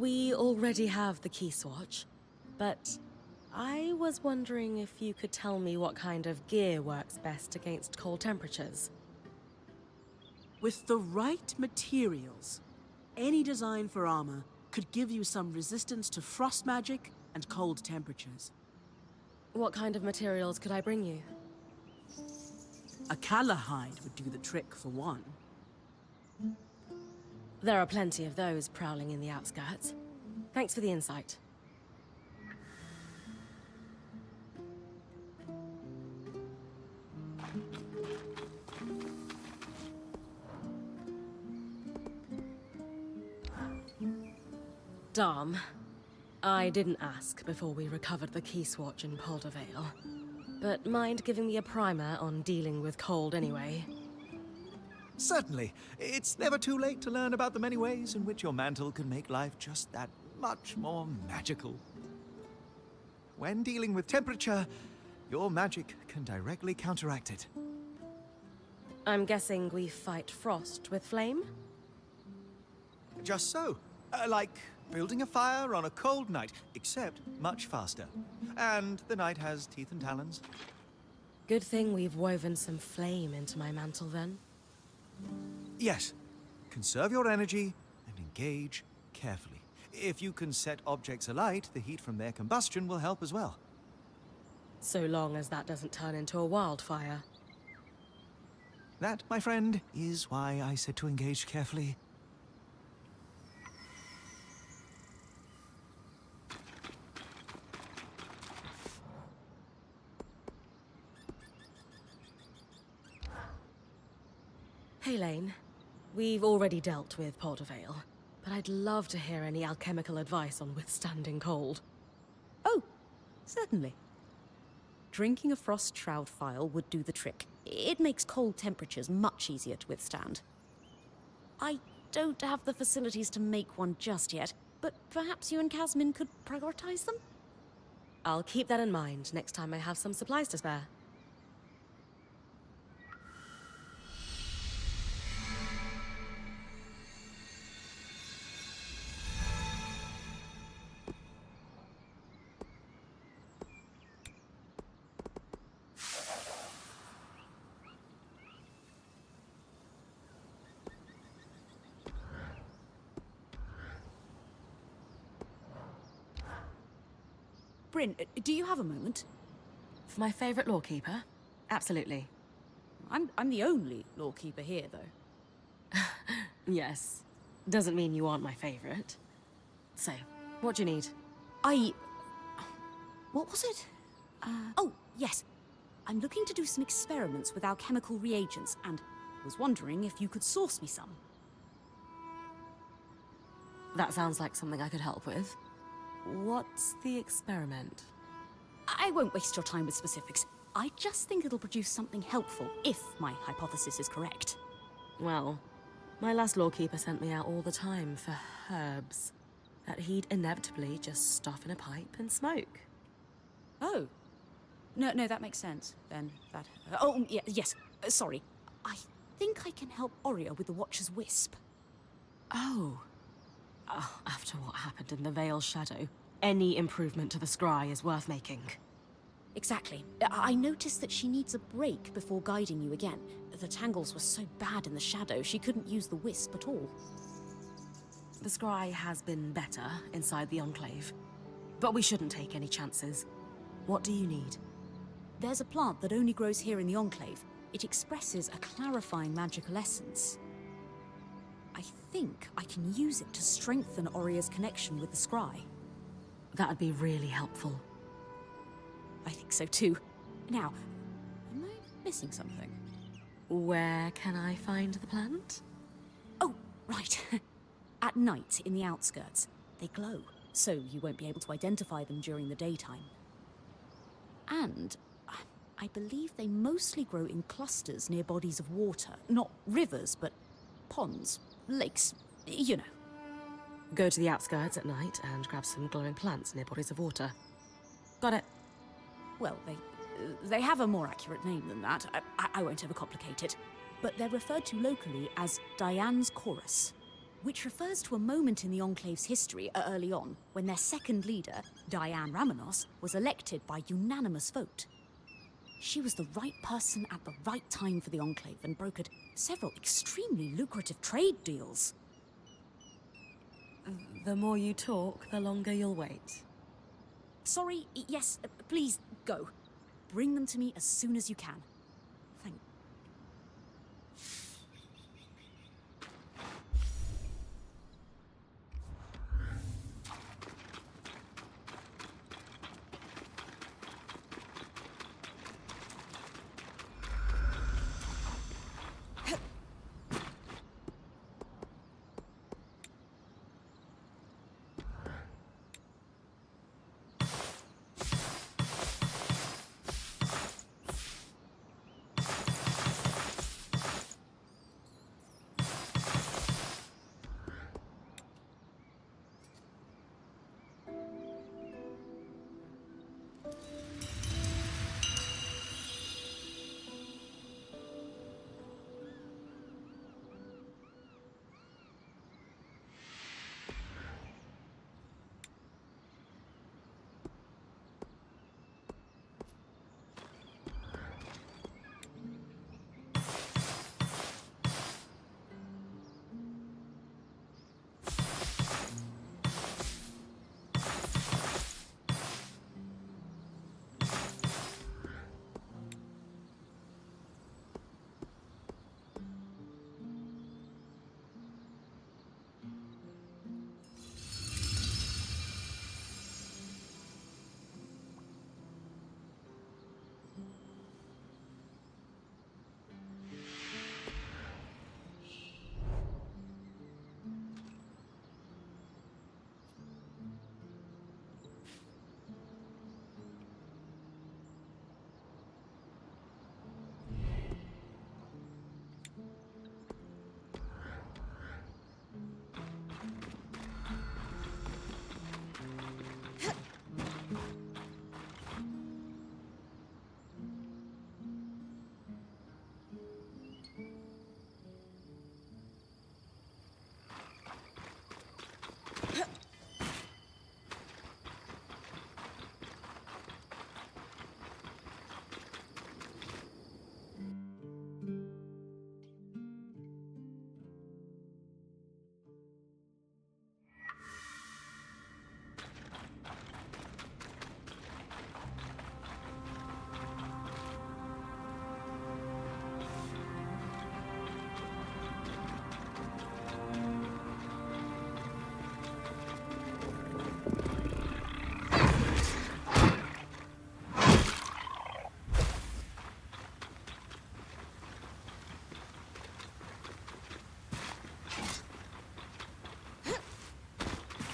We already have the key swatch, but I was wondering if you could tell me what kind of gear works best against cold temperatures. With the right materials, any design for armor could give you some resistance to frost magic and cold temperatures. What kind of materials could I bring you? A Kala hide would do the trick for one. There are plenty of those prowling in the outskirts. Thanks for the insight. Dom, I didn't ask before we recovered the key swatch in Vale, but mind giving me a primer on dealing with cold anyway? Certainly. It's never too late to learn about the many ways in which your mantle can make life just that much more magical. When dealing with temperature, your magic can directly counteract it. I'm guessing we fight frost with flame? Just so. Like building a fire on a cold night, except much faster. And the night has teeth and talons. Good thing we've woven some flame into my mantle then. Yes. Conserve your energy and engage carefully. If you can set objects alight, the heat from their combustion will help as well. So long as that doesn't turn into a wildfire. That, my friend, is why I said to engage carefully. Hey, Lane. We've already dealt with Vale, but I'd love to hear any alchemical advice on withstanding cold. Oh, certainly. Drinking a frost shroud phial would do the trick. It makes cold temperatures much easier to withstand. I don't have the facilities to make one just yet, but perhaps you and Casmin could prioritize them? I'll keep that in mind next time I have some supplies to spare. Brynn, do you have a moment? For my favorite lawkeeper? Absolutely. I'm the only lawkeeper here, though. Yes. Doesn't mean you aren't my favorite. So, what do you need? What was it? Oh, yes. I'm looking to do some experiments with alchemical reagents, and was wondering if you could source me some. That sounds like something I could help with. What's the experiment? I won't waste your time with specifics. I just think it'll produce something helpful, if my hypothesis is correct. Well, my last lawkeeper sent me out all the time for herbs that he'd inevitably just stuff in a pipe and smoke. Oh. No, that makes sense, then. Yes. Sorry. I think I can help Oria with the Watcher's Wisp. Oh. After what happened in the Vale Shadow, any improvement to the scry is worth making. Exactly. I noticed that she needs a break before guiding you again. The tangles were so bad in the shadow, she couldn't use the wisp at all. The scry has been better inside the Enclave, but we shouldn't take any chances. What do you need? There's a plant that only grows here in the Enclave. It expresses a clarifying magical essence. I think I can use it to strengthen Oria's connection with the scry. That'd be really helpful. I think so too. Now, am I missing something? Where can I find the plant? Oh, right. At night in the outskirts. They glow, so you won't be able to identify them during the daytime. And I believe they mostly grow in clusters near bodies of water. Not rivers, but ponds, lakes, you know. Go to the outskirts at night and grab some glowing plants near bodies of water. Got it. Well, they have a more accurate name than that. I won't overcomplicate it. But they're referred to locally as Diane's Chorus. which refers to a moment in the Enclave's history early on when their second leader, Diane Ramenos, was elected by unanimous vote. She was the right person at the right time for the Enclave and brokered several extremely lucrative trade deals. The more you talk, the longer you'll wait. Sorry, yes, please, go. Bring them to me as soon as you can. Thank you.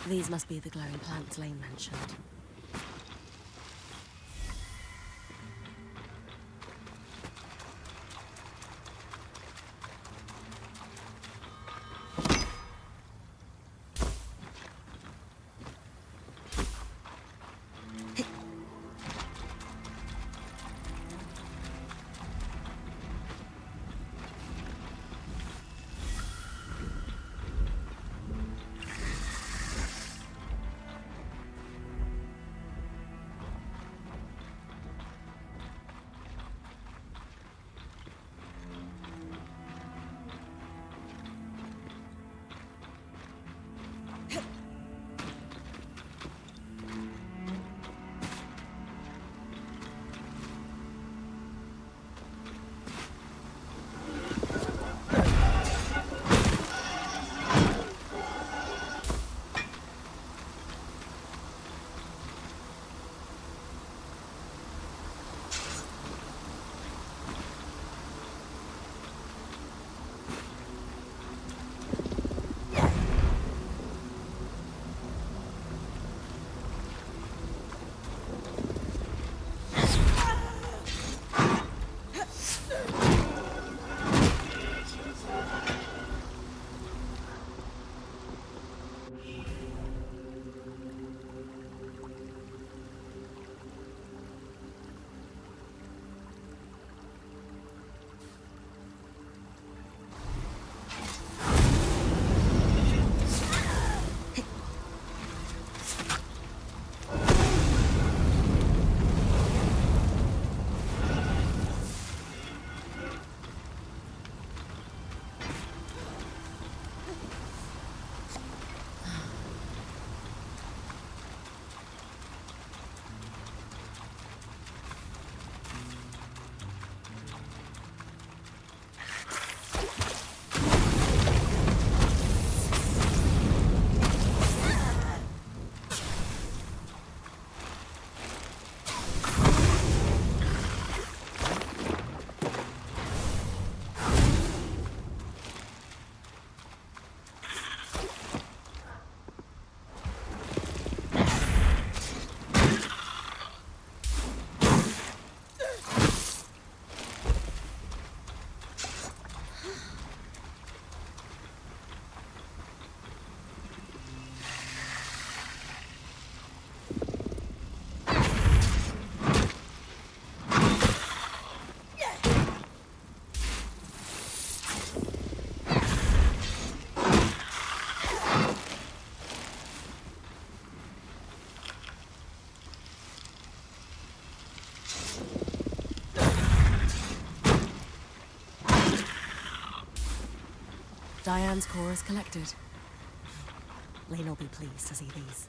These must be the glowing plants Lane mentioned. Diane's chorus collected. Lane will be pleased to see these.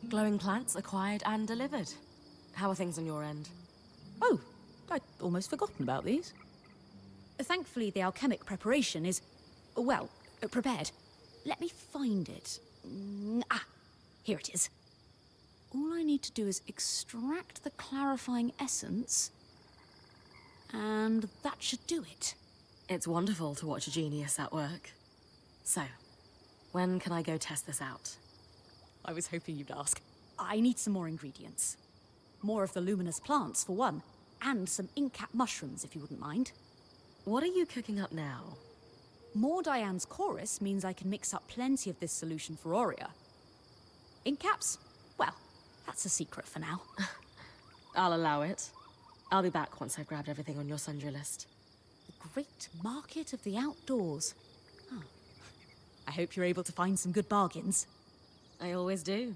Glowing plants acquired and delivered. How are things on your end? Oh, I'd almost forgotten about these. Thankfully, the alchemic preparation is, well, prepared. Let me find it. Here it is. All I need to do is extract the clarifying essence, and that should do it. It's wonderful to watch a genius at work. So, when can I go test this out? I was hoping you'd ask. I need some more ingredients. More of the luminous plants, for one, and some ink cap mushrooms, if you wouldn't mind. What are you cooking up now? More Diane's chorus means I can mix up plenty of this solution for Aurea. Ink caps? Well, that's a secret for now. I'll allow it. I'll be back once I've grabbed everything on your sundry list. The great market of the outdoors. Oh. I hope you're able to find some good bargains. I always do.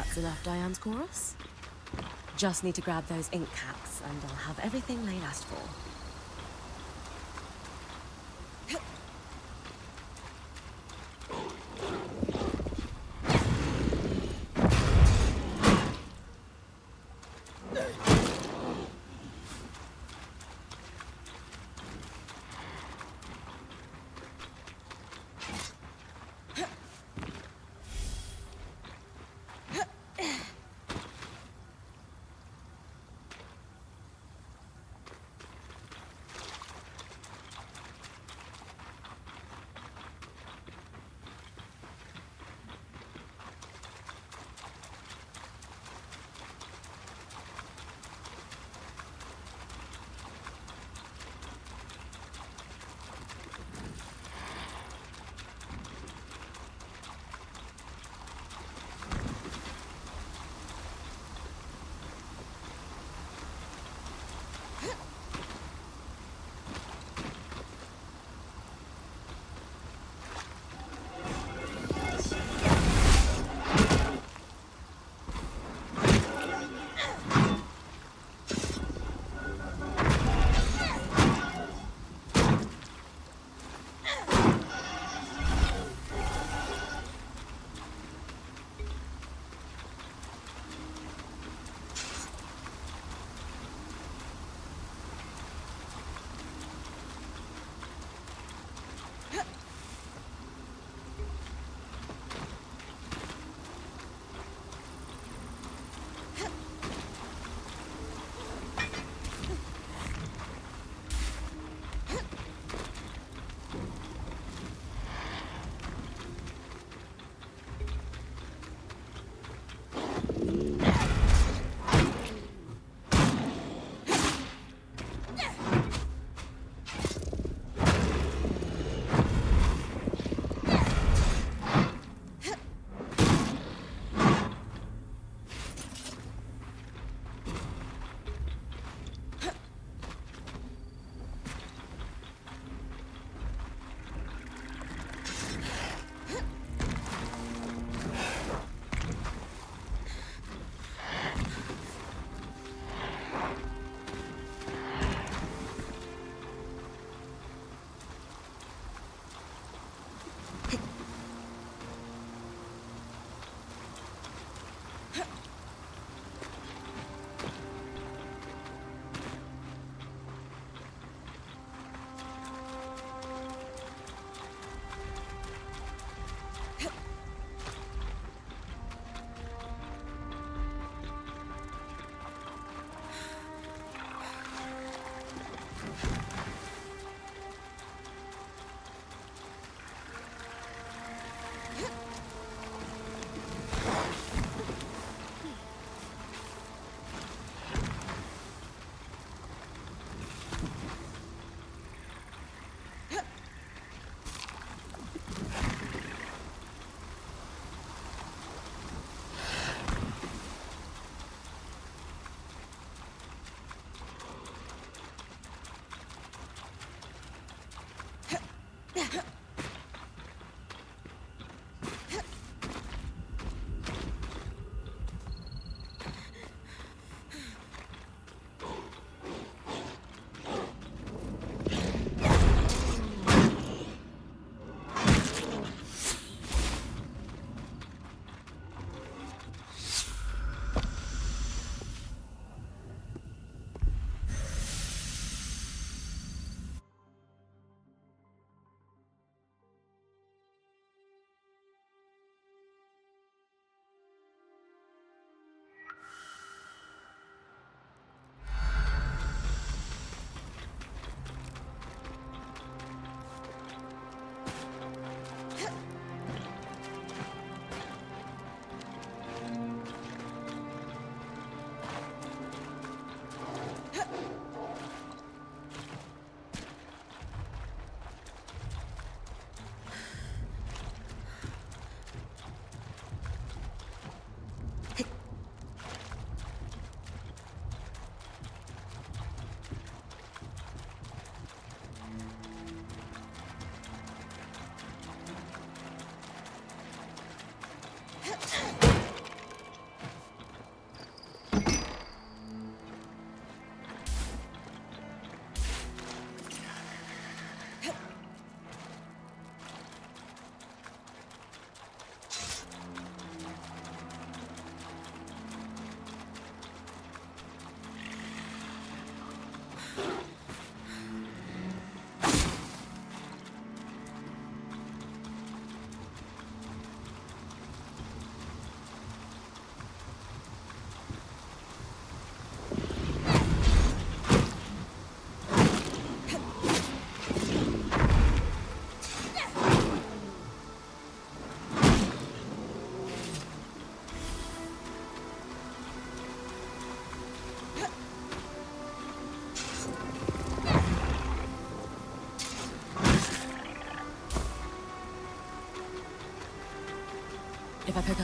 That's enough Diane's chorus. Just need to grab those ink caps, and I'll have everything Lane asked for.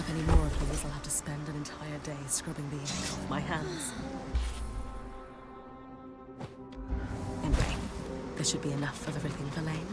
up any more of these, I'll have to spend an entire day scrubbing the ink off my hands. Anyway, there should be enough of everything for Lane.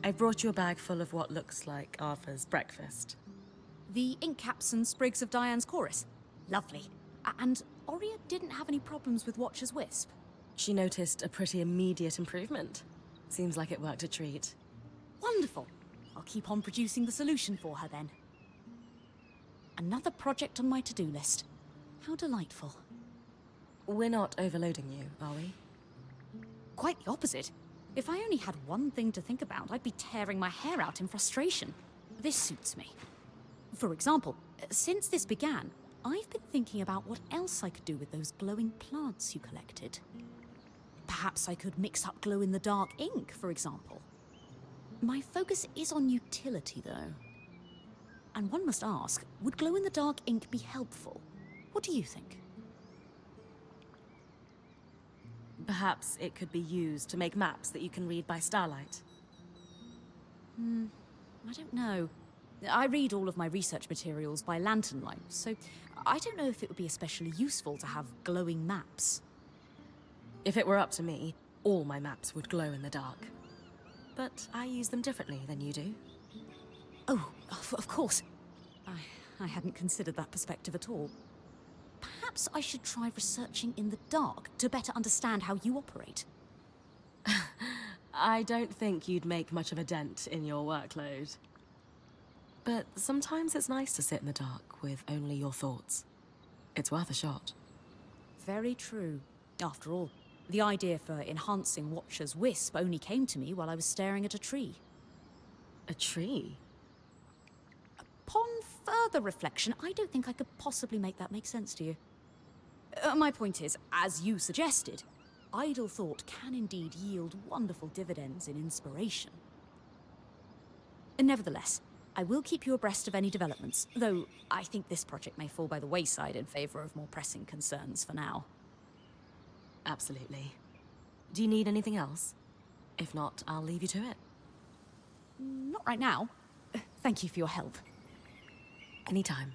I've brought you a bag full of what looks like Arthur's breakfast. The ink caps and sprigs of Diane's chorus. Lovely. And Oria didn't have any problems with Watcher's wisp. She noticed a pretty immediate improvement. Seems like it worked a treat. Wonderful. I'll keep on producing the solution for her then. Another project on my to-do list. How delightful. We're not overloading you, are we? Quite the opposite. If I only had one thing to think about, I'd be tearing my hair out in frustration. This suits me. For example, since this began, I've been thinking about what else I could do with those glowing plants you collected. Perhaps I could mix up glow-in-the-dark ink, for example. My focus is on utility, though. And one must ask, would glow-in-the-dark ink be helpful? What do you think? Perhaps it could be used to make maps that you can read by starlight. I don't know. I read all of my research materials by lantern light, so I don't know if it would be especially useful to have glowing maps. If it were up to me, all my maps would glow in the dark. But I use them differently than you do. Oh, of course. I hadn't considered that perspective at all. Perhaps I should try researching in the dark to better understand how you operate. I don't think you'd make much of a dent in your workload. But sometimes it's nice to sit in the dark with only your thoughts. It's worth a shot. Very true. After all, the idea for enhancing Watcher's wisp only came to me while I was staring at a tree. A tree? Upon further reflection, I don't think I could possibly make that make sense to you. My point is, as you suggested, idle thought can indeed yield wonderful dividends in inspiration. Nevertheless, I will keep you abreast of any developments, though I think this project may fall by the wayside in favor of more pressing concerns for now. Absolutely. Do you need anything else? If not, I'll leave you to it. Not right now. Thank you for your help. Anytime.